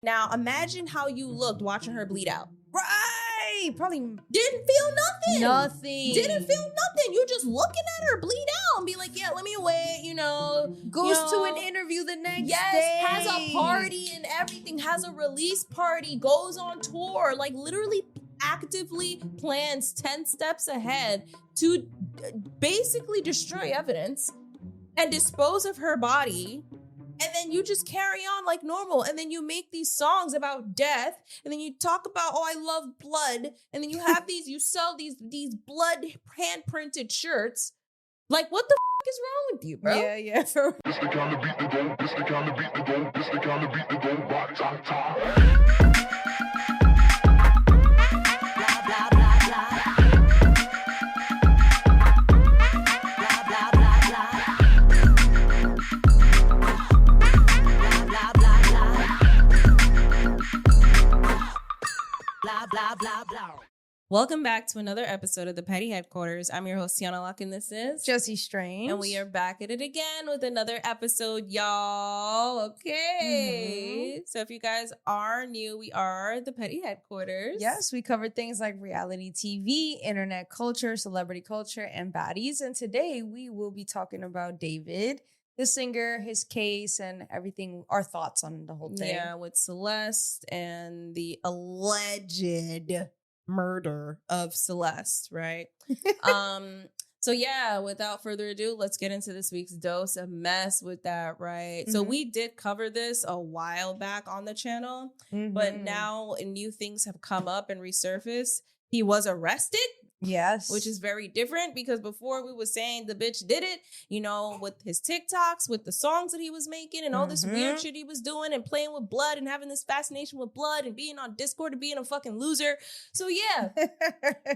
Now, imagine how you looked watching her bleed out. Right. Probably didn't feel nothing. Nothing. Didn't feel nothing. You just looking at her bleed out and be like, yeah, let me wait, Goes to an interview the next day. Has a party and everything. Has a release party. Goes on tour. Like, literally actively plans 10 steps ahead to basically destroy evidence and dispose of her body. And then you just carry on like normal. And then you make these songs about death. And then you talk about, oh, I love blood. And then you have you sell these blood hand-printed shirts. Like, what the is wrong with you, bro? Yeah. This the kind of beat to go, this the kind of beat to go, this the kind of beat to go, rock, top, top. Welcome back to another episode of the Petty Headquarters. I'm your host, Tiana Locke, and this is Jessie Strange. And we are back at it again with another episode, y'all. Okay. So if you guys are new, we are the Petty Headquarters. Yes, we cover things like reality TV, internet culture, celebrity culture, and baddies. And today we will be talking about David, the singer, his case, and everything, our thoughts on the whole thing. Yeah, with Celeste and the alleged murder of Celeste, right? So yeah, without further ado, let's get into this week's dose of mess with that, right? So we did cover this a while back on the channel, but now new things have come up and resurfaced. He was arrested. Yes. Which is very different because before we were saying the bitch did it, with his TikToks, with the songs that he was making and all this weird shit he was doing and playing with blood and having this fascination with blood and being on Discord and being a fucking loser. So yeah,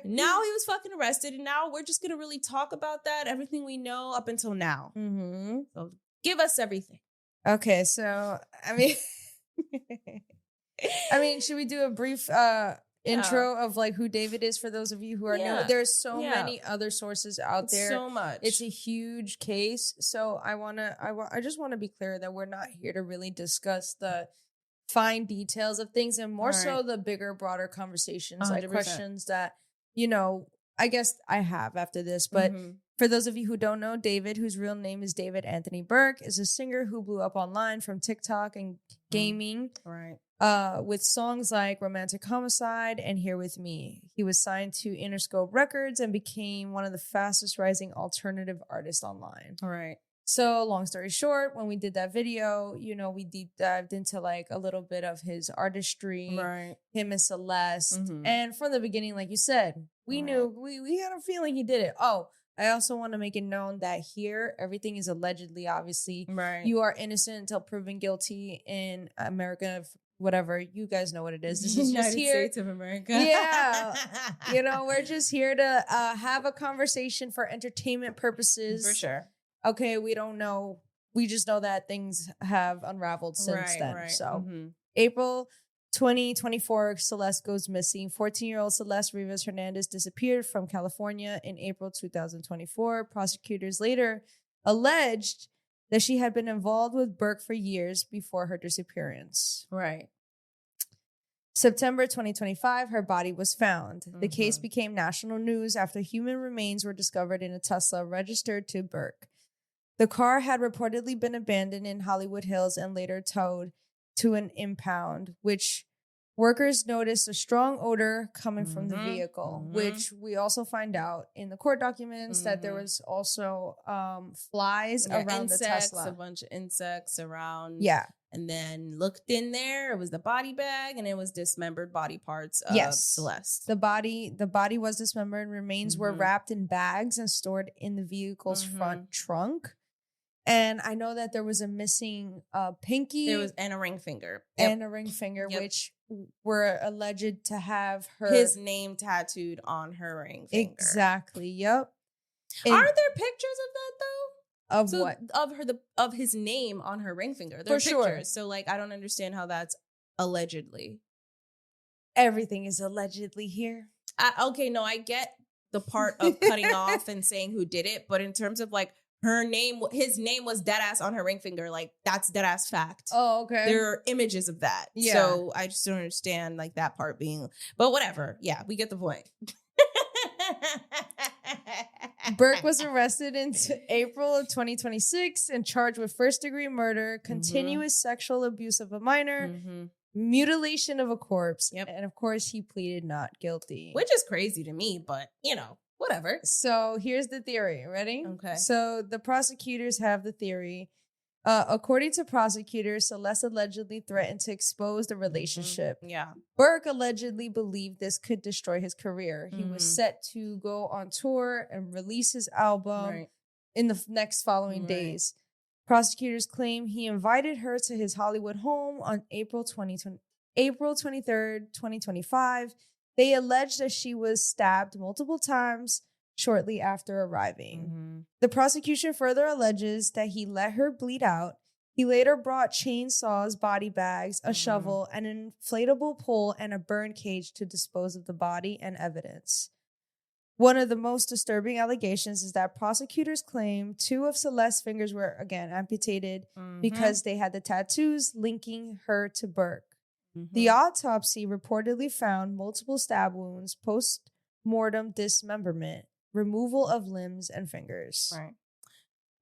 now he was fucking arrested and now we're just going to really talk about that, everything we know up until now. So give us everything. Okay, so, should we do a brief intro of like who David is for those of you who are new? There's so many other sources out there. So much. It's a huge case. So I just want to be clear that we're not here to really discuss the fine details of things and more so the bigger, broader conversations, 100%. Like questions that, I guess I have after this. But for those of you who don't know, David, whose real name is David Anthony Burke, is a singer who blew up online from TikTok and gaming. Right. With songs like Romantic Homicide and Here With Me. He was signed to Interscope Records and became one of the fastest rising alternative artists online. All right. So long story short, when we did that video, we deep dived into like a little bit of his artistry, right? Him and Celeste. And from the beginning, like you said, we knew, we had a feeling he did it. Oh, I also want to make it known that here, everything is allegedly, obviously. Right. You are innocent until proven guilty in America. Whatever, you guys know what it is. This is United just here. States of America. Yeah. We're just here to have a conversation for entertainment purposes. For sure. Okay, we don't know. We just know that things have unraveled since then. Right. So April 2024, Celeste goes missing. 14-year-old Celeste Rivas Hernandez disappeared from California in April 2024. Prosecutors later alleged that she had been involved with Burke for years before her disappearance. Right. September 2025, her body was found. The case became national news after human remains were discovered in a Tesla registered to Burke. The car had reportedly been abandoned in Hollywood Hills and later towed to an impound, which workers noticed a strong odor coming from the vehicle, which we also find out in the court documents that there was also flies around the Tesla. A bunch of insects around. Yeah. And then looked in there. It was the body bag and it was dismembered body parts of Celeste. The body was dismembered. Remains were wrapped in bags and stored in the vehicle's front trunk. And I know that there was a missing pinky. And a ring finger. And a ring finger, which were alleged to have his name tattooed on her ring finger. Exactly. Yep. Aren't there pictures of that though? Of what? Of his name on her ring finger. There are pictures. Sure. So I don't understand how that's allegedly. Everything is allegedly here. Okay, no, I get the part of cutting off and saying who did it, but in terms of his name was deadass on her ring finger. Like, that's deadass fact. Oh, okay. There are images of that. Yeah. So I just don't understand like that part being, but whatever. Yeah, we get the point. Burke was arrested in April of 2026 and charged with first-degree murder, continuous sexual abuse of a minor, mutilation of a corpse, and of course, he pleaded not guilty. Which is crazy to me, but, whatever. So here's the theory. Ready? Okay. So the prosecutors have the theory. According to prosecutors, Celeste allegedly threatened to expose the relationship. Yeah. Burke allegedly believed this could destroy his career. He was set to go on tour and release his album in the next following days. Prosecutors claim he invited her to his Hollywood home on April 23rd, 2025. They allege that she was stabbed multiple times shortly after arriving. The prosecution further alleges that he let her bleed out. He later brought chainsaws, body bags, a shovel, an inflatable pole, and a burn cage to dispose of the body and evidence. One of the most disturbing allegations is that prosecutors claim 2 of Celeste's fingers were, again, amputated because they had the tattoos linking her to Burke. The autopsy reportedly found multiple stab wounds, post-mortem dismemberment, removal of limbs and fingers. Right.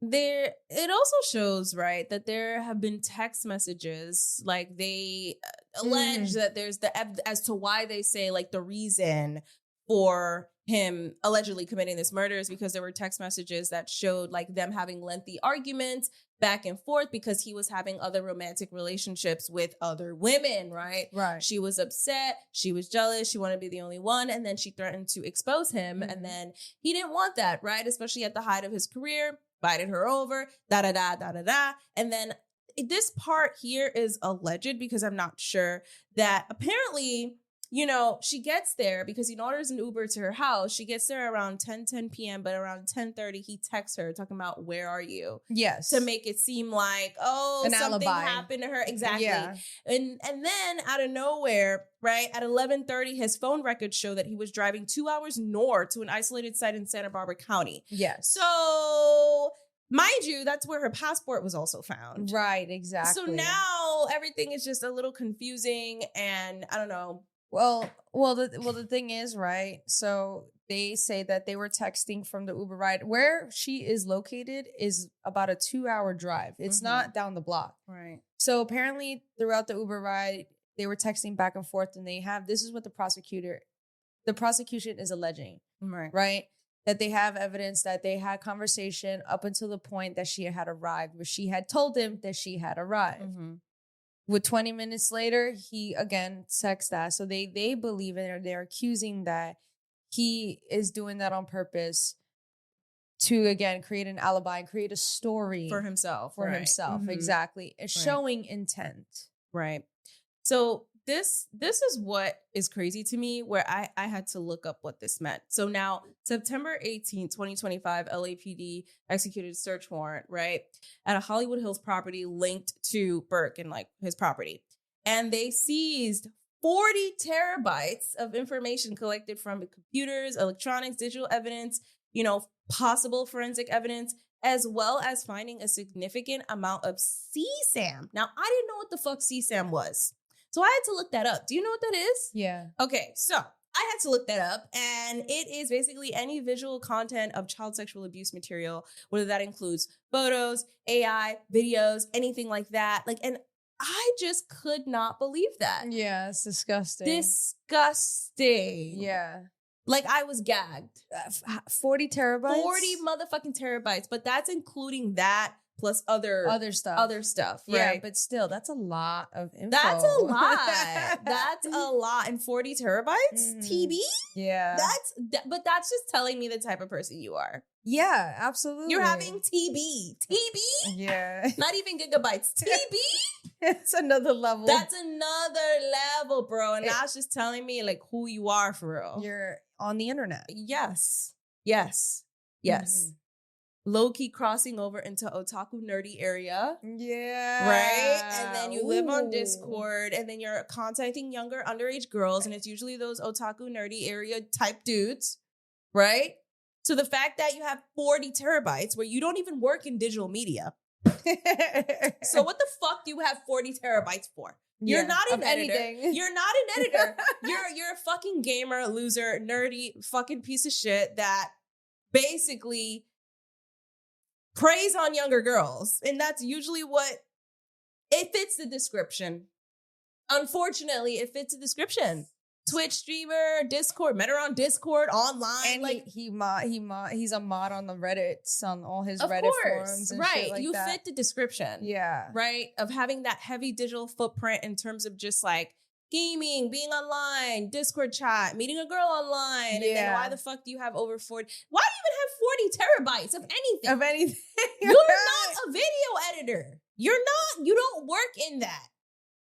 It also shows, right, that there have been text messages, like they allege that there's as to why they say like the reason for him allegedly committing this murder is because there were text messages that showed like them having lengthy arguments back and forth because he was having other romantic relationships with other women, right? Right. She was upset. She was jealous. She wanted to be the only one. And then she threatened to expose him. And then he didn't want that, right? Especially at the height of his career, invited her over, da-da-da. And then this part here is alleged because I'm not sure that apparently, she gets there because he orders an Uber to her house. She gets there around 10 p.m., but around 10:30, he texts her talking about, where are you? Yes. To make it seem like, an something alibi happened to her. Exactly. Yeah. And then out of nowhere, right, at 11:30, his phone records show that he was driving 2 hours north to an isolated site in Santa Barbara County. Yes. So, mind you, that's where her passport was also found. Right, exactly. So now everything is just a little confusing and I don't know. Well, the thing is, right? So they say that they were texting from the Uber ride. Where she is located is about a 2-hour drive. It's not down the block. Right. So apparently throughout the Uber ride, they were texting back and forth and this is what the prosecution is alleging. Right? That they have evidence that they had conversation up until the point that she had arrived, where she had told him that she had arrived. With 20 minutes later, he again texts that. So they believe it, or they're accusing that he is doing that on purpose to, again, create an alibi and create a story for himself. Exactly. It's showing intent. Right. So this is what is crazy to me, where I had to look up what this meant. So now, September 18th, 2025, LAPD executed a search warrant, right, at a Hollywood Hills property linked to Burke and like his property. And they seized 40 terabytes of information collected from computers, electronics, digital evidence, possible forensic evidence, as well as finding a significant amount of CSAM. Now, I didn't know what the fuck CSAM was. So I had to look that up. Do you know what that is? Yeah. Okay, so I had to look that up, and it is basically any visual content of child sexual abuse material, whether that includes photos, AI, videos, anything like that. And I just could not believe that. Yeah, it's disgusting. Disgusting. Yeah. I was gagged. 40 terabytes? 40 motherfucking terabytes, but that's including that plus other stuff, right? Yeah, but still, that's a lot of info. That's a lot. That's a lot. And 40 terabytes? TB? Yeah. But that's just telling me the type of person you are. Yeah, absolutely. You're having TB. TB? Yeah. Not even gigabytes. TB? It's another level. That's another level, bro. And that's just telling me who you are for real. You're on the internet. Yes. Low-key crossing over into otaku nerdy area. Yeah. Right? And then you live on Discord, and then you're contacting younger underage girls, and it's usually those otaku nerdy area type dudes, right? So the fact that you have 40 terabytes where you don't even work in digital media. So what the fuck do you have 40 terabytes for? You're not an editor. Anything. You're not an editor. You're a fucking gamer, loser, nerdy, fucking piece of shit that basically preys on younger girls. And that's usually what it fits the description. Unfortunately, it fits the description. Twitch streamer, Discord, met her on Discord, online. And like he's a mod on the Reddits, on all his of Reddit course, forums and right. shit like you that. fit the description. Yeah. Right? Of having that heavy digital footprint in terms of just like gaming, being online, Discord chat, meeting a girl online. And then why the fuck do you have over 40? Why do you even have 40 terabytes of anything? Of anything. You're not a video editor. You don't work in that.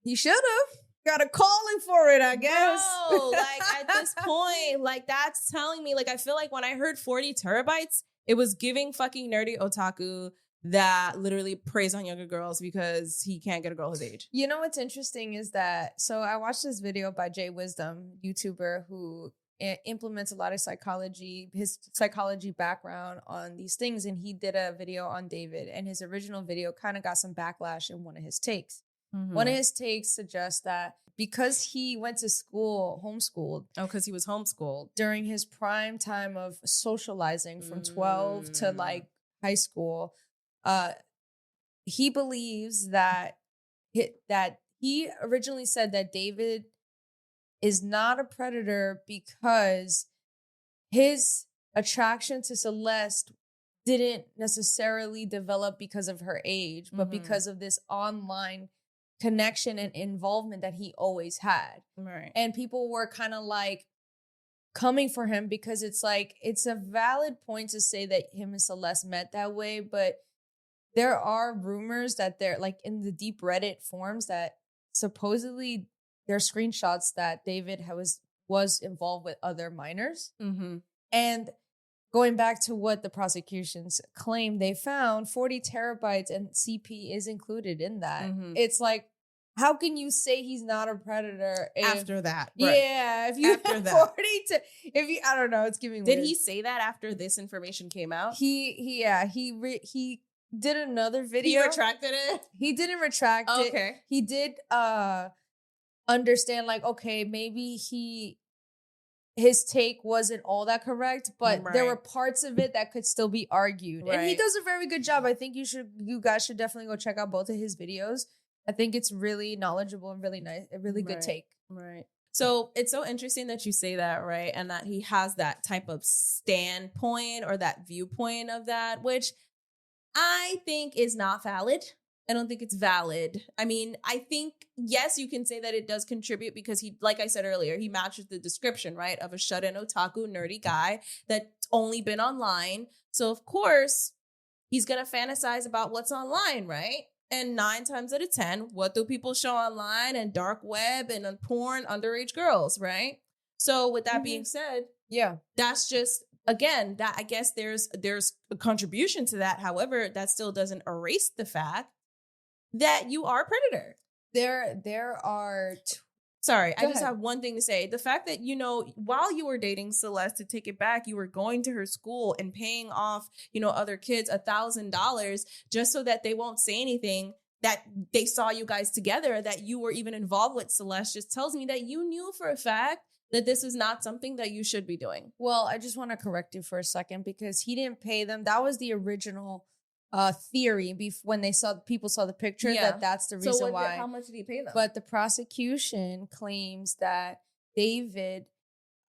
You should have. Got a calling for it, I guess. Bro, like at this point, like that's telling me, like I feel like when I heard 40 terabytes, it was giving fucking nerdy otaku that literally preys on younger girls because he can't get a girl his age. You know what's interesting is that, so I watched this video by Jay Wisdom, YouTuber, who implements a lot of psychology, his psychology background on these things. And he did a video on David, and his original video kind of got some backlash in one of his takes. Mm-hmm. One of his takes suggests that because he went to school, homeschooled. Oh, because he was homeschooled. During his prime time of socializing from 12 to like high school, he believes that he originally said that David is not a predator because his attraction to Celeste didn't necessarily develop because of her age, but because of this online connection and involvement that he always had. Right. And people were kind of like coming for him because it's like, it's a valid point to say that him and Celeste met that way, but there are rumors that they're like in the deep Reddit forums that supposedly there are screenshots that David was involved with other minors. Mm-hmm. And going back to what the prosecutions claim, they found 40 terabytes and CP is included in that. Mm-hmm. It's like, how can you say he's not a predator After that? Right. Yeah, if you After have that. 40 to, if you, I don't know, it's giving. Did weird. he say that after this information came out? He did another video. He retracted it? He didn't retract it. Okay. He did understand, like, okay, maybe his take wasn't all that correct, but there were parts of it that could still be argued. Right. And he does a very good job. I think you guys should definitely go check out both of his videos. I think it's really knowledgeable and really nice, a really good take. Right. So it's so interesting that you say that, right? And that he has that type of standpoint or that viewpoint of that, which I think is not valid. I don't think it's valid. I mean, I think, yes, you can say that it does contribute because he, like I said earlier, he matches the description, right? Of a shut-in otaku nerdy guy that's only been online. So of course, he's going to fantasize about what's online, right? And 9 times out of 10, what do people show online and dark web and on porn? Underage girls, right? So with that being said, yeah, that's just, again, that I guess there's a contribution to that. However, that still doesn't erase the fact that you are a predator. There are. Sorry, Go I just ahead. have one thing to say. The fact that, you know, while you were dating Celeste, to take it back, you were going to her school and paying off, you know, other kids $1,000 just so that they won't say anything that they saw you guys together, that you were even involved with Celeste, just tells me that you knew for a fact that this is not something that you should be doing. Well, I just want to correct you for a second because he didn't pay them. That was the original theory when people saw the picture that's the reason why. How much did he pay them? But the prosecution claims that David,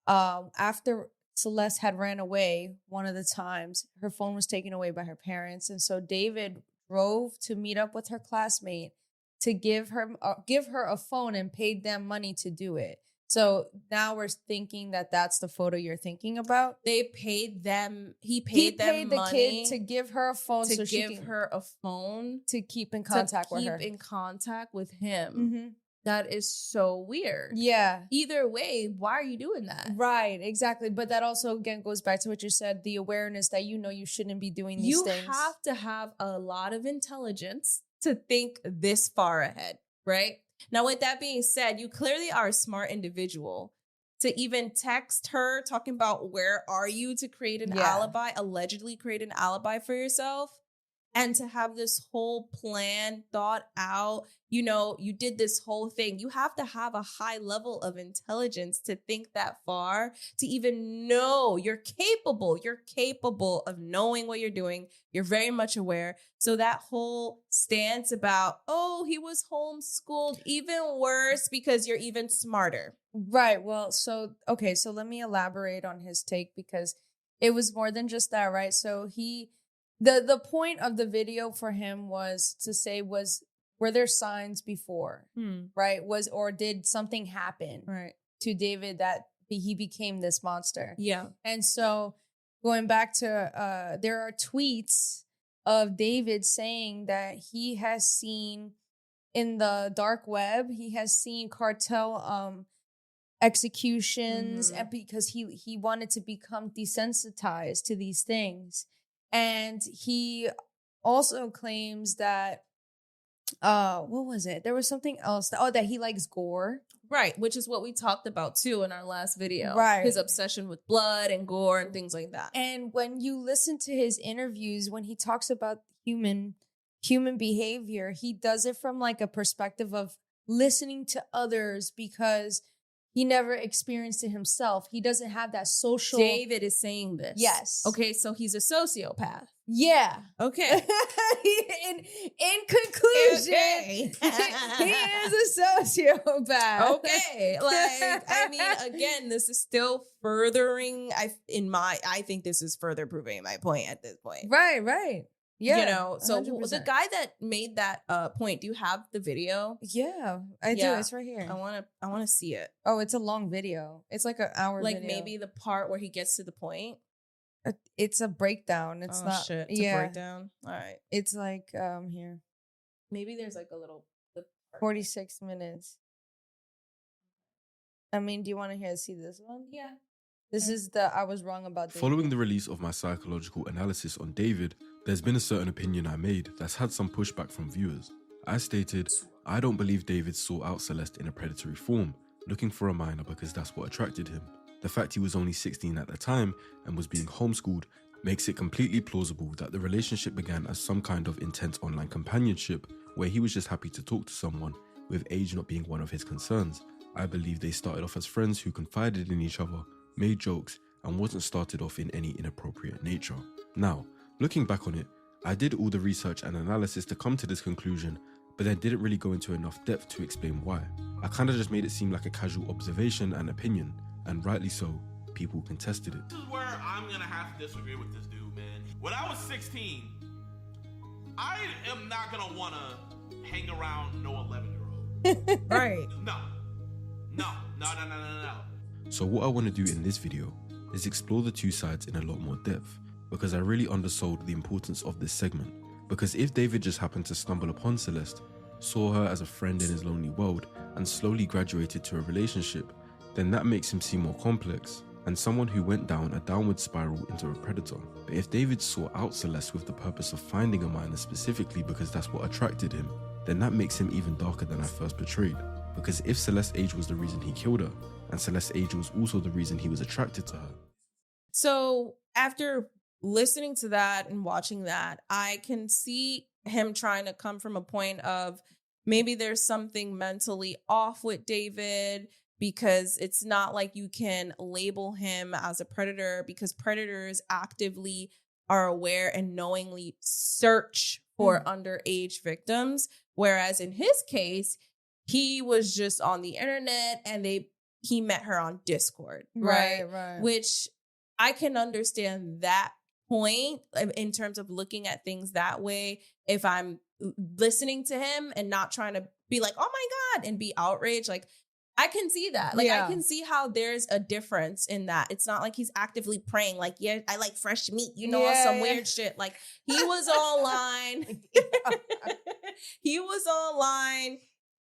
after Celeste had ran away one of the times, her phone was taken away by her parents, and so David drove to meet up with her classmate to give her a phone and paid them money to do it. So now we're thinking that that's the photo you're thinking about. They paid them. He paid them the money kid to give her a phone, to so she give her a phone to keep in contact with her. Keep in contact with him. Mm-hmm. That is so weird. Yeah. Either way, why are you doing that? Right, exactly. But that also, again, goes back to what you said, the awareness that you know you shouldn't be doing these things. You have to have a lot of intelligence to think this far ahead, right? Now, with that being said, you clearly are a smart individual to even text her talking about where are you to create an alibi, allegedly create an alibi for yourself. And to have this whole plan thought out, you know, you did this whole thing. You have to have a high level of intelligence to think that far, to even know you're capable. You're capable of knowing what you're doing. You're very much aware. So that whole stance about, oh, he was homeschooled, even worse because you're even smarter. Right. Well, so let me elaborate on his take because it was more than just that, right? So the point of the video for him was to say were there signs before, right? Or did something happen to David that he became this monster? Yeah. And so going back to there are tweets of David saying that he has seen in the dark web, he has seen cartel executions, and because he wanted to become desensitized to these things. And he also claims that what was it? There was something else that he likes gore. Right, which is what we talked about too in our last video. Right. His obsession with blood and gore and things like that. And when you listen to his interviews, when he talks about human behavior, he does it from like a perspective of listening to others because he never experienced it himself. He doesn't have that social... David is saying this. Yes. Okay, so he's a sociopath. Yeah. Okay. in conclusion, he is a sociopath. Okay. Like, I mean, again, this is still furthering, I think this is further proving my point at this point. Right. Yeah. You know, so 100%. the guy that made that point, do you have the video? Yeah, I do. It's right here. I want to see it. Oh, it's a long video. It's like an hour like video. Maybe the part where he gets to the point. It's a breakdown. It's not shit. It's a breakdown. All right. It's like here. Maybe there's like a little 46 minutes. I mean, do you want to see this one? Yeah. This is the I was wrong about David. Following the release of my psychological analysis on David, there's been a certain opinion I made that's had some pushback from viewers. I stated, I don't believe David sought out Celeste in a predatory form, looking for a minor because that's what attracted him. The fact he was only 16 at the time and was being homeschooled makes it completely plausible that the relationship began as some kind of intense online companionship where he was just happy to talk to someone, with age not being one of his concerns. I believe they started off as friends who confided in each other, made jokes, and wasn't started off in any inappropriate nature. Now, looking back on it, I did all the research and analysis to come to this conclusion, but then didn't really go into enough depth to explain why. I kinda just made it seem like a casual observation and opinion, and rightly so, people contested it. This is where I'm gonna have to disagree with this dude, man. When I was 16, I am not gonna wanna hang around no 11-year-old. Right. No. So what I want to do in this video is explore the two sides in a lot more depth, because I really undersold the importance of this segment. Because if David just happened to stumble upon Celeste, saw her as a friend in his lonely world, and slowly graduated to a relationship, then that makes him seem more complex, and someone who went down a downward spiral into a predator. But if David sought out Celeste with the purpose of finding a minor specifically because that's what attracted him, then that makes him even darker than I first portrayed. Because if Celeste's age was the reason he killed her, and Celeste's age was also the reason he was attracted to her. So after listening to that and watching that, I can see him trying to come from a point of maybe there's something mentally off with David, because it's not like you can label him as a predator, because predators actively are aware and knowingly search for underage victims. Whereas in his case, he was just on the internet and he met her on Discord, right? Which I can understand that point in terms of looking at things that way. If I'm listening to him and not trying to be like, oh my God, and be outraged, like I can see that. Like I can see how there's a difference in that. It's not like he's actively praying like, yeah, I like fresh meat, some weird shit. Like he was online. He was online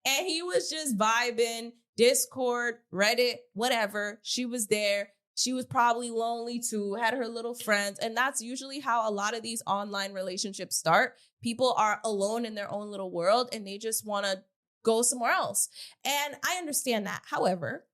and he was just vibing, Discord, Reddit, whatever. She was there. She was probably lonely too, had her little friends. And that's usually how a lot of these online relationships start. People are alone in their own little world and they just want to go somewhere else. And I understand that. However,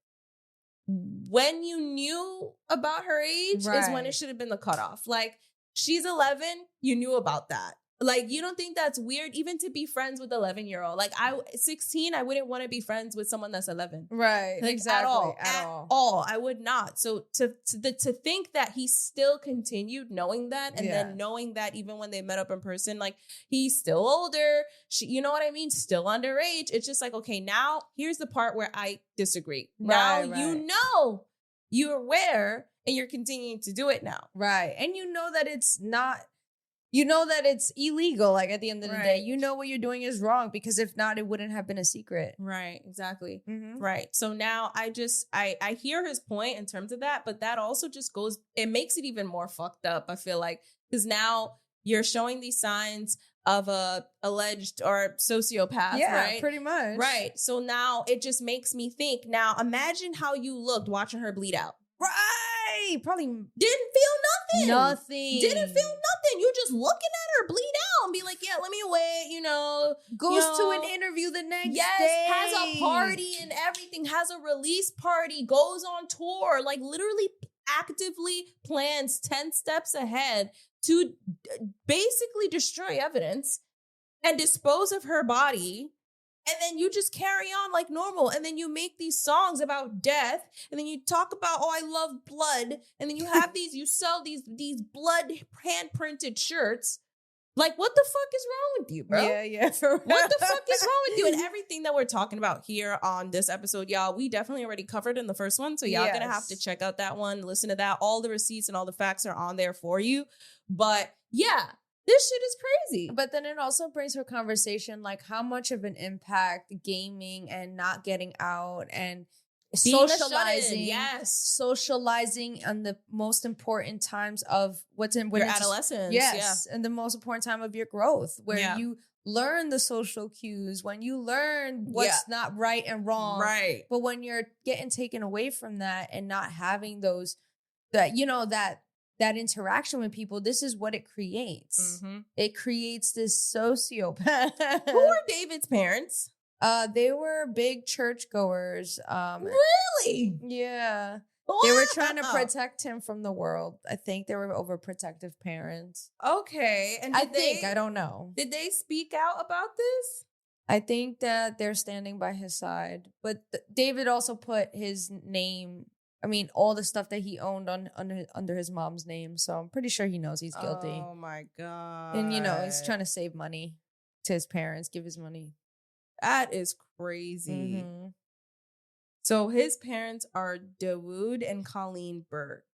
when you knew about her age is when Right. it should have been the cutoff. Like, she's 11, you knew about that. Like, you don't think that's weird even to be friends with 11-year-old? Like, 16, I wouldn't want to be friends with someone that's 11. Right. Like, Exactly. at all. I would not. So to think that he still continued knowing that, and then knowing that even when they met up in person, like, he's still older, you know what I mean? Still underage. It's just like, okay, now here's the part where I disagree. Now you know you're aware and you're continuing to do it now. Right. And you know that it's not, you know that it's illegal. Like, at the end of the day, you know what you're doing is wrong, because if not, it wouldn't have been a secret. Right. Exactly. Mm-hmm. Right. So now I hear his point in terms of that, but that also just goes, it makes it even more fucked up, I feel like, because now you're showing these signs of a alleged or sociopath, right? Pretty much. Right. So now it just makes me think, now imagine how you looked watching her bleed out. Right. Probably Didn't feel nothing. nothing. Didn't feel nothing. You're just looking at her bleed out and be like, yeah, let me wait, Goes to know, an interview the next day. has a party and everything, has a release party, goes on tour, like literally actively plans 10 steps ahead to basically destroy evidence and dispose of her body. And then you just carry on like normal. And then you make these songs about death. And then you talk about, oh, I love blood. And then you have you sell these blood hand-printed shirts. Like, what the fuck is wrong with you, bro? Yeah. For What the fuck is wrong with you? And everything that we're talking about here on this episode, y'all, we definitely already covered in the first one. So y'all gonna have to check out that one, listen to that. All the receipts and all the facts are on there for you. But yeah, this shit is crazy. But then it also brings for conversation, like, how much of an impact gaming and not getting out and Being socializing, a shut-in, socializing on the most important times of your adolescence. Yes, and the most important time of your growth, where Yeah. you learn the social cues, when you learn what's not right and wrong. Right. But when you're getting taken away from that and not having that interaction with people, this is what it creates. Mm-hmm. It creates this sociopath. Who were David's parents? They were big churchgoers. Really? Yeah. Wow. They were trying to protect him from the world. I think they were overprotective parents. Okay. And I don't know. Did they speak out about this? I think that they're standing by his side. But David also put his name, all the stuff that he owned under his mom's name. So I'm pretty sure he knows he's guilty. Oh my God. And, he's trying to save money to his parents, give his money. That is crazy. Mm-hmm. So his parents are Dawood and Colleen Burke.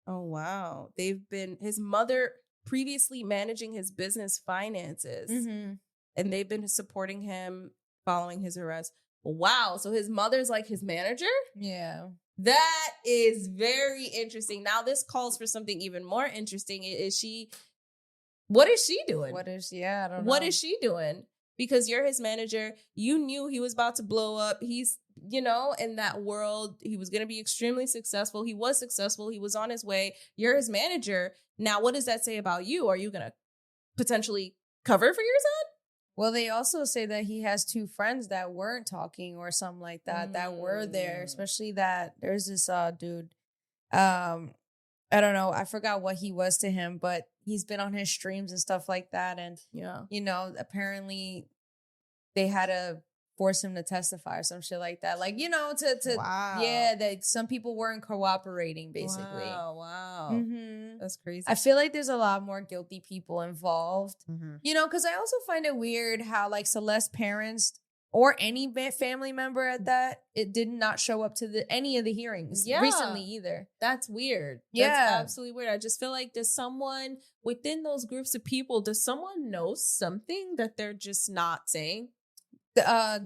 Oh, wow. His mother previously managing his business finances. Mm-hmm. And they've been supporting him following his arrest. Wow. So his mother's like his manager? Yeah. That is very interesting. Now this calls for something even more interesting. What is she doing? I don't know. What is she doing? Because you're his manager. You knew he was about to blow up. He's, in that world, he was going to be extremely successful. He was successful. He was on his way. You're his manager. Now, what does that say about you? Are you going to potentially cover for your son? Well, they also say that he has two friends that weren't talking or something like that, that were there, especially that there's this dude. I don't know. I forgot what he was to him, but he's been on his streams and stuff like that. And, apparently they had to force him to testify or some shit like that. Like, Wow. Yeah, that some people weren't cooperating, basically. Wow. Mm-hmm. That's crazy. I feel like there's a lot more guilty people involved. Mm-hmm. Because I also find it weird how, like, Celeste's parents or any family member at that, it did not show up to any of the hearings recently either. That's weird. Yeah. That's absolutely weird. I just feel like does someone within those groups of people, does someone know something that they're just not saying?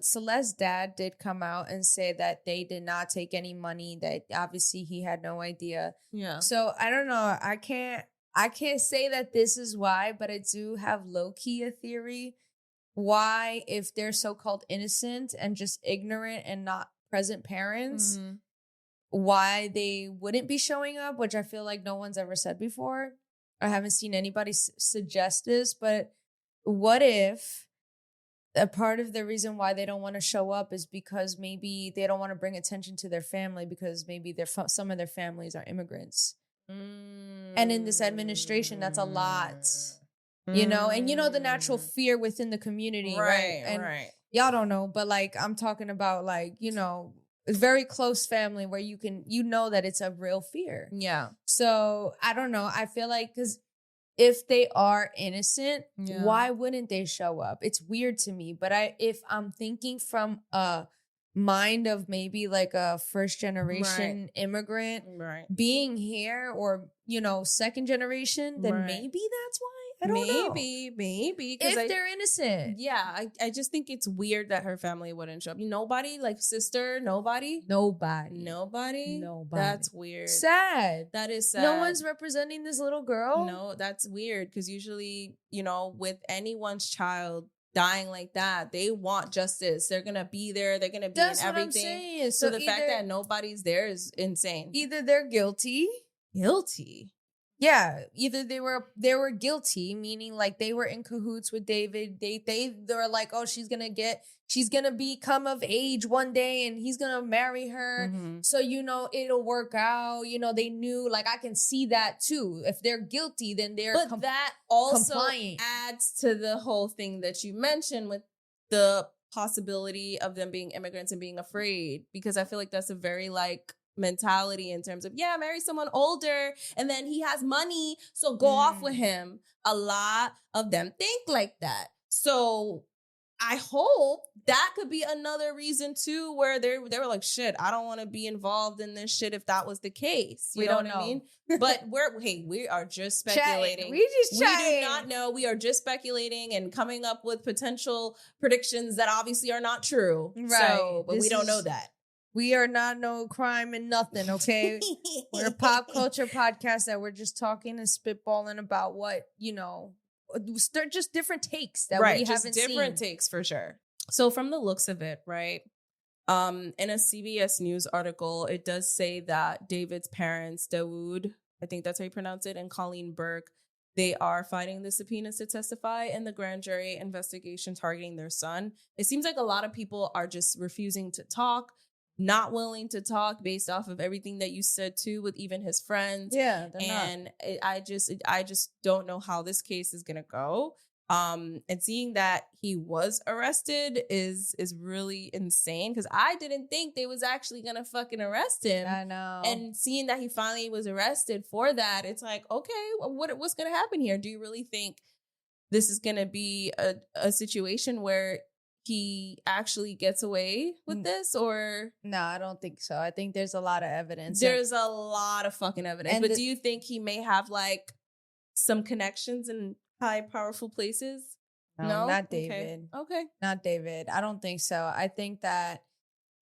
Celeste's dad did come out and say that they did not take any money, that obviously he had no idea. Yeah. So I don't know. I can't say that this is why, but I do have low-key a theory why, if they're so-called innocent and just ignorant and not present parents, why they wouldn't be showing up, which I feel like no one's ever said before. I haven't seen anybody suggest this, but what if a part of the reason why they don't want to show up is because maybe they don't want to bring attention to their family because maybe some of their families are immigrants. And in this administration, that's a lot, you know, and you know, the natural fear within the community, right? And y'all don't know, but like, I'm talking about like, you know, a very close family where you know that it's a real fear. Yeah. So I don't know. I feel like, because if they are innocent, why wouldn't they show up? It's weird to me, but if I'm thinking from a mind of maybe like a first generation immigrant being here, or, you know, second generation, then maybe that's why. I don't know. Maybe. If they're innocent. Yeah, I just think it's weird that her family wouldn't show up. Nobody, like sister, nobody. That's weird. Sad. That is sad. No one's representing this little girl. No, that's weird, because usually, you know, with anyone's child dying like that, they want justice. They're gonna be there. They're gonna be in everything. What I'm saying. So the fact that nobody's there is insane. Either they're guilty. Yeah, either they were guilty, meaning like they were in cahoots with David. They're like, oh, she's gonna become of age one day and he's gonna marry her. So, you know, it'll work out. You know, they knew, like, I can see that too. If they're guilty, then they're that also compliant. Adds to the whole thing that you mentioned with the possibility of them being immigrants and being afraid, because I feel like that's a very like mentality in terms of, marry someone older and then he has money, so go off with him. A lot of them think like that. So I hope that could be another reason too, where they were like, shit, I don't want to be involved in this shit if that was the case. You know what I mean? But we are just speculating. We do not know. We are just speculating and coming up with potential predictions that obviously are not true. Right. So, but we don't know that. We are not no crime and nothing, okay? We're a pop culture podcast that we're just talking and spitballing about what, you know, they're just different takes that we haven't seen. Different takes for sure. So from the looks of it, right? In a CBS News article, it does say that David's parents, Dawood, I think that's how you pronounce it, and Colleen Burke, they are fighting the subpoenas to testify in the grand jury investigation targeting their son. It seems like a lot of people are just refusing to talk, not willing to talk based off of everything that you said too, with even his friends. Yeah, I just don't know how this case is gonna go. And seeing that he was arrested is really insane, because I didn't think they was actually gonna fucking arrest him. I know. And seeing that he finally was arrested for that, it's like, okay, what's gonna happen here? Do you really think this is gonna be a situation where he actually gets away with this? Or no, I don't think so. I think there's a lot of evidence. There's a lot of fucking evidence. But do you think he may have like some connections in high powerful places? No, not David. Okay. Not David. I don't think so. I think that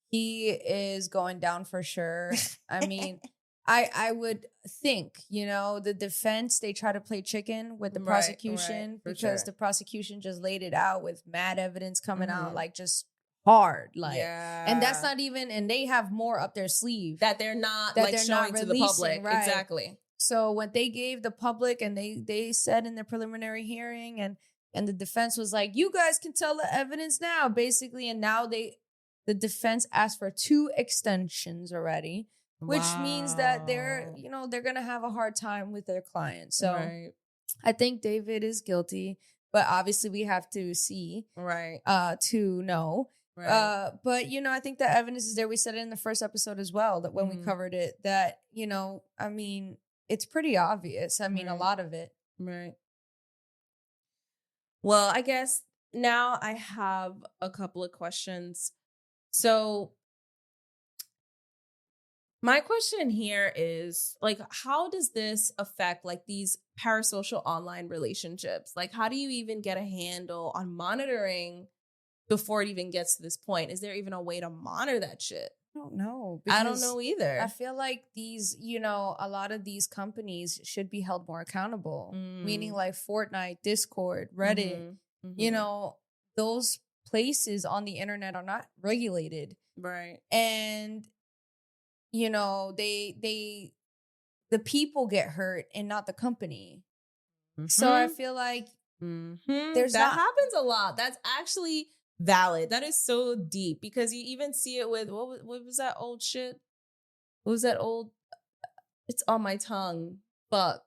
he is going down for sure. I mean, I would think, you know, the defense, they try to play chicken with the prosecution because the prosecution just laid it out with mad evidence coming out, like just hard. Like, and that's not even, and they have more up their sleeve that they're not like showing to the public. Right. Exactly. So what they gave the public, and they said in their preliminary hearing, and the defense was like, you guys can tell the evidence now, basically. And now the defense asked for 2 extensions already. Which means that they're going to have a hard time with their client. So I think David is guilty, but obviously we have to see to know. Right. But, you know, I think the evidence is there. We said it in the first episode as well, that when we covered it, that, you know, I mean, it's pretty obvious. I mean, a lot of it. Right. Well, I guess now I have a couple of questions. So my question here is, like, how does this affect, like, these parasocial online relationships? Like, how do you even get a handle on monitoring before it even gets to this point? Is there even a way to monitor that shit? I don't know. I don't know either. I feel like these, you know, a lot of these companies should be held more accountable. Meaning like Fortnite, Discord, Reddit, you know, those places on the internet are not regulated. Right. And you know, the people get hurt and not the company. So I feel like that happens a lot. That's actually valid. That is so deep because you even see it with what was that old shit? What was that old? It's on my tongue. Fuck.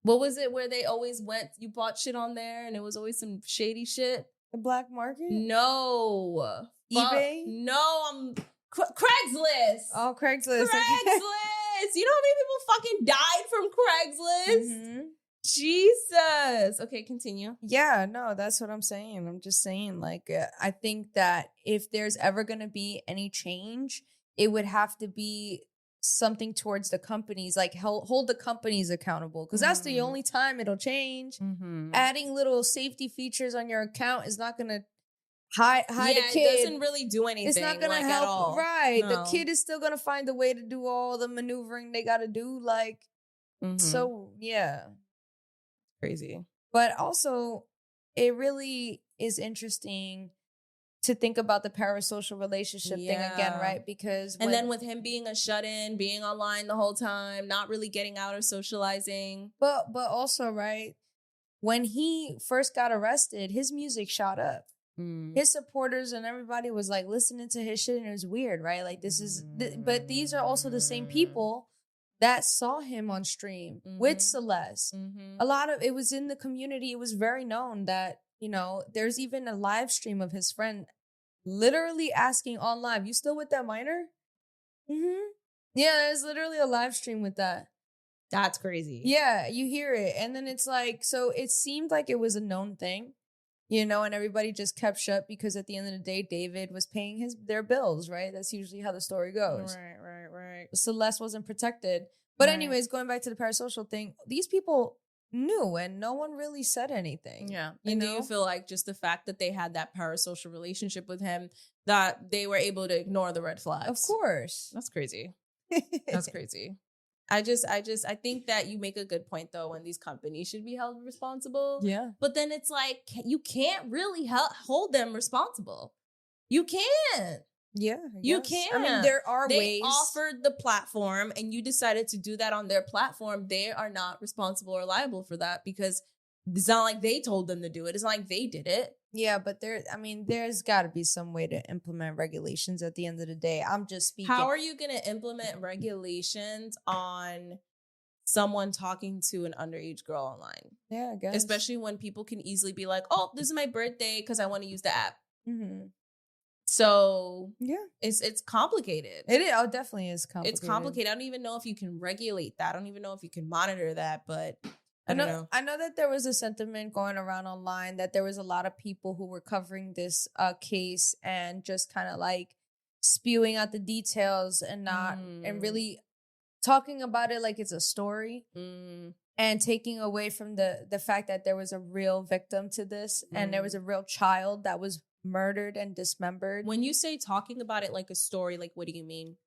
What was it where they always went? You bought shit on there and it was always some shady shit. The black market? No. eBay? No, I'm Craigslist. Oh, Craigslist. Craigslist. You know how many people fucking died from Craigslist? Mm-hmm. Jesus. Okay, continue. Yeah, no, that's what I'm saying. I'm just saying, like, I think that if there's ever going to be any change, it would have to be something towards the companies, like hold the companies accountable, because that's the only time it'll change. Adding little safety features on your account is not going to hide a kid. It doesn't really do anything. It's not going to help. At all. Right. No. The kid is still going to find a way to do all the maneuvering they got to do. Like, so, yeah. Crazy. But also, it really is interesting to think about the parasocial relationship thing again, right? Because then with him being a shut-in, being online the whole time, not really getting out or socializing. But also, right, when he first got arrested, his music shot up. His supporters and everybody was like listening to his shit, and it was weird, right? Like but these are also the same people that saw him on stream with Celeste. A lot of it was in the community. It was very known that, you know, there's even a live stream of his friend literally asking on live, "You still with that minor?" Yeah, there's literally a live stream with that. That's crazy. Yeah, you hear it. And then it's like, so it seemed like it was a known thing, you know, and everybody just kept shut because at the end of the day, David was paying their bills, right? That's usually how the story goes. Right. Celeste wasn't protected. But anyways, going back to the parasocial thing, these people knew and no one really said anything. Yeah. And do you feel like just the fact that they had that parasocial relationship with him, that they were able to ignore the red flags? Of course. That's crazy. That's crazy. I think that you make a good point though, when these companies should be held responsible. Yeah. But then it's like, you can't really hold them responsible. You can't. Yeah. You can't. I mean, there are ways. They offered the platform and you decided to do that on their platform. They are not responsible or liable for that because it's not like they told them to do it. It's not like they did it. Yeah, but there's got to be some way to implement regulations at the end of the day. I'm just speaking. How are you going to implement regulations on someone talking to an underage girl online? Yeah, I guess. Especially when people can easily be like, "Oh, this is my birthday because I want to use the app." Mm-hmm. So yeah, it's complicated. It is. Oh, definitely is complicated. It's complicated. I don't even know if you can regulate that. I don't even know if you can monitor that, but I don't know. I know that there was a sentiment going around online that there was a lot of people who were covering this case and just kind of like spewing out the details and not and really talking about it like it's a story and taking away from the fact that there was a real victim to this and there was a real child that was murdered and dismembered. When you say talking about it like a story, like what do you mean?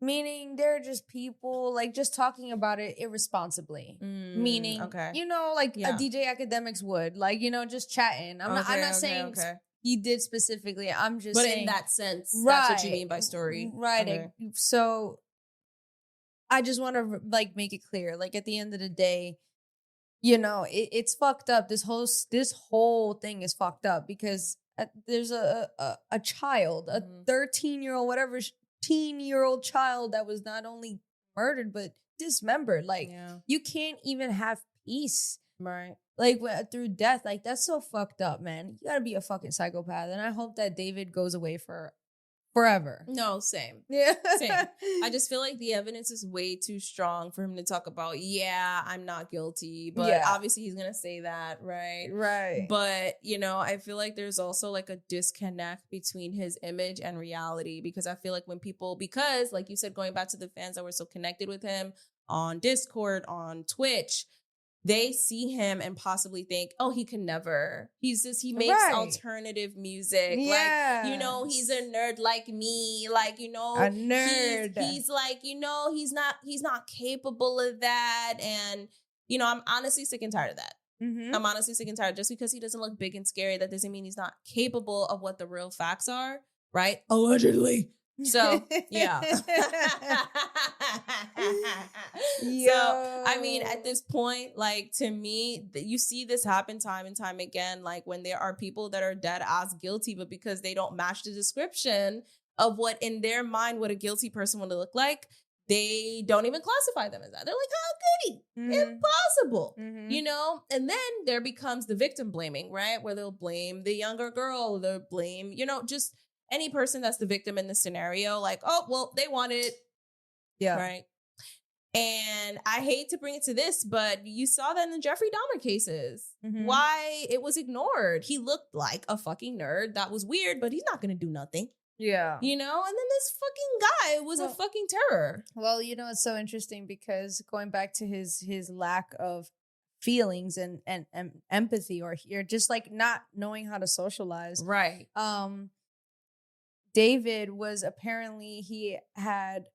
Meaning they're just people like just talking about it irresponsibly. Meaning, you know, like a DJ Academics would, like, you know, just chatting. I'm not saying he did specifically. I'm just saying. But in that sense, that's what you mean by story. Right. Okay. So I just want to like make it clear. Like at the end of the day, you know, it's fucked up. This whole thing is fucked up because there's a child, a 13-year-old, whatever teen-year-old child that was not only murdered but dismembered. Like you can't even have peace, right? Like through death. Like that's so fucked up, man. You gotta be a fucking psychopath. And I hope that David goes away forever. No, same. Yeah, same. I just feel like the evidence is way too strong for him to talk about. Yeah, I'm not guilty, but obviously he's gonna say that, right? Right. But you know, I feel like there's also like a disconnect between his image and reality because I feel like because like you said, going back to the fans that were so connected with him on Discord, on Twitch, they see him and possibly think, oh, he can never. He makes alternative music. Like, you know, he's a nerd like me. Like, you know, a nerd. He's like, you know, he's not capable of that. And, you know, I'm honestly sick and tired of that. I'm honestly sick and tired. Just because he doesn't look big and scary, that doesn't mean he's not capable of what the real facts are, right? Allegedly. So, yeah. So, I mean, at this point, like, to me, you see this happen time and time again, like when there are people that are dead ass guilty, but because they don't match the description of what in their mind what a guilty person would look like, they don't even classify them as that. They're like, how could he? Impossible. You know? And then there becomes the victim blaming, right? Where they'll blame the younger girl, they'll blame, you know, just any person that's the victim in the scenario, like, oh, well, they want it. Yeah. Right. And I hate to bring it to this, but you saw that in the Jeffrey Dahmer cases. Why it was ignored. He looked like a fucking nerd. That was weird, but he's not going to do nothing. Yeah. You know? And then this fucking guy was a fucking terror. Well, you know, it's so interesting because going back to his lack of feelings and empathy, or you're just like not knowing how to socialize. Right. David was apparently, he had,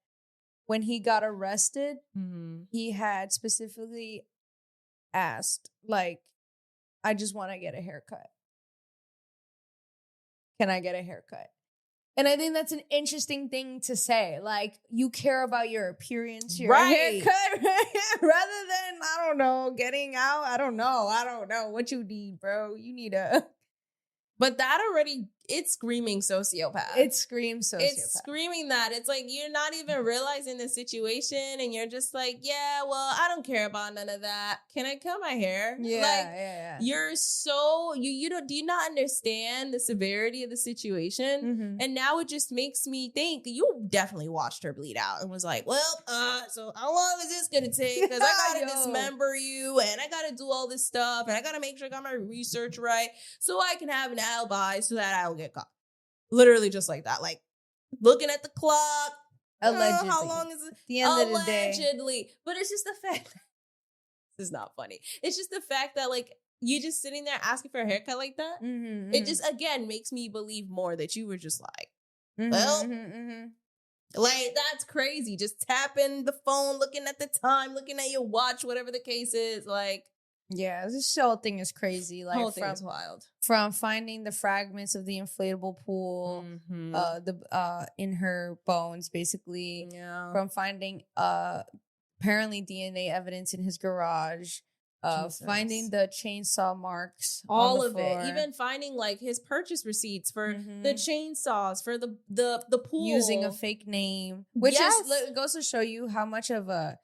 when he got arrested, he had specifically asked, like, I just want to get a haircut. Can I get a haircut? And I think that's an interesting thing to say. Like, you care about your appearance, your haircut, rather than, I don't know, getting out. I don't know what you need, bro. You need a... But that already, it's screaming sociopath. It screams sociopath. It's screaming that. It's like, you're not even realizing the situation and you're just like, yeah, well, I don't care about none of that. Can I cut my hair? Yeah, like, yeah. You're so, you don't, do you not understand the severity of the situation? And now it just makes me think, you definitely watched her bleed out and was like, well, so how long is this going to take? Because I got to dismember you and I got to do all this stuff and I got to make sure I got my research right so I can have an alibi so that I don't get caught. Literally just like that. Like, looking at the clock. Allegedly. How long is it? The end of the day. Allegedly. But it's just the fact that, this is not funny. It's just the fact that, like, you just sitting there asking for a haircut like that. It just, again, makes me believe more that you were just like, well, like, that's crazy. Just tapping the phone, looking at the time, looking at your watch, whatever the case is. Like, yeah, this whole thing is crazy. Like, whole thing is wild. From finding the fragments of the inflatable pool, in her bones, basically. Yeah. From finding apparently DNA evidence in his garage. Finding the chainsaw marks, all on the of floor. it, even finding like his purchase receipts for the chainsaws, for the pool, using a fake name, which is goes to show you how much of a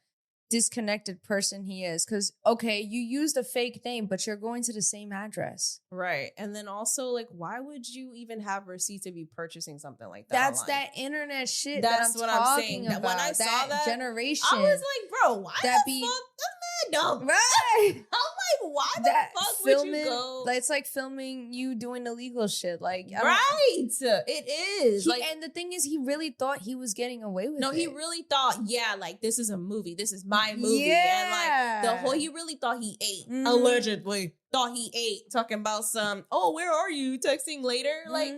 disconnected person he is. Because okay, you used a fake name, but you're going to the same address, right? And then also, like, why would you even have receipts of you purchasing something like that? That's online? that internet shit. That's that what I'm I'm talking saying. about. When I saw that generation, I was like, bro, why that the be, fuck? That's mad dumb. Right? I'm like, why the that fuck filming, would you go? It's like filming you doing illegal shit. Like, right? It is. Like, and the thing is, he really thought he was getting away with it. No, he really thought, yeah, like, this is a movie. This is my movie. Yeah. And like the whole, he really thought he ate. Allegedly thought he ate. Talking about some, oh, where are you? Texting later. Like,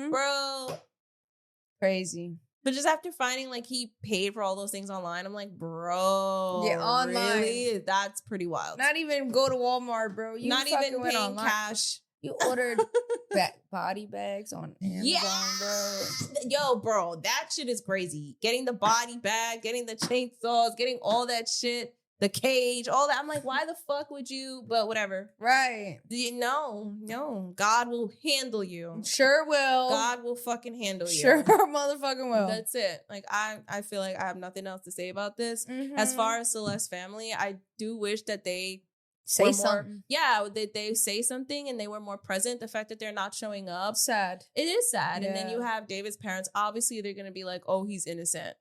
bro. Crazy. But just after finding, like, he paid for all those things online, I'm like, bro. Yeah, online. Really? That's pretty wild. Not even go to Walmart, bro. You not even paying online. cash. You ordered body bags on Amazon, bro. Yo, bro, that shit is crazy. Getting the body bag, getting the chainsaws, getting all that shit, the cage, all that. I'm like, why the fuck would you? But whatever. Right. No. God will handle you. Sure will. God will fucking handle you. Sure motherfucking will. That's it. Like, I feel like I have nothing else to say about this. As far as Celeste's family, I do wish that they say something. Yeah, they say something and they were more present. The fact that they're not showing up. Sad. It is sad. Yeah. And then you have David's parents. Obviously, they're going to be like, oh, he's innocent.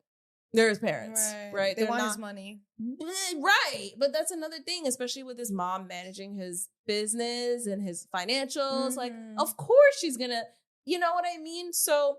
They're his parents, right? They want his money. Right. But that's another thing, especially with his mom managing his business and his financials. Like, of course she's going to, you know what I mean? So,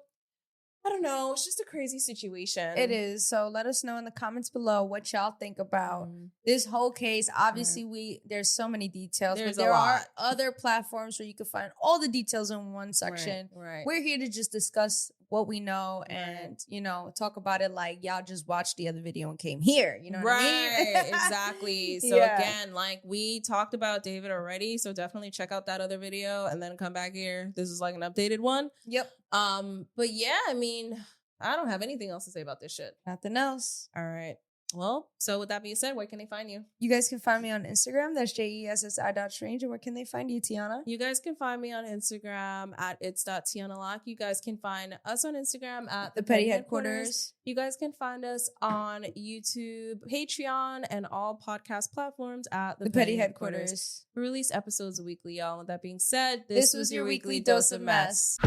I don't know. It's just a crazy situation. It is. So let us know in the comments below what y'all think about this whole case. Obviously, there's so many details. There's but there a lot. are other platforms where you can find all the details in one section. Right. We're here to just discuss what we know and, you know, talk about it like y'all just watched the other video and came here. You know what I mean? Right. Exactly. So again, like, we talked about David already. So definitely check out that other video and then come back here. This is like an updated one. Yep. But yeah, I mean, I don't have anything else to say about this shit. Nothing else. All right. Well, so with that being said, where can they find you? You guys can find me on Instagram. That's JESSI.strange. And where can they find you, Tiana? You guys can find me on Instagram at its.tianalock. You guys can find us on Instagram at The Petty Headquarters. You guys can find us on YouTube, Patreon, and all podcast platforms at The Petty Headquarters. We release episodes weekly, y'all. With that being said, This was your weekly dose of mess.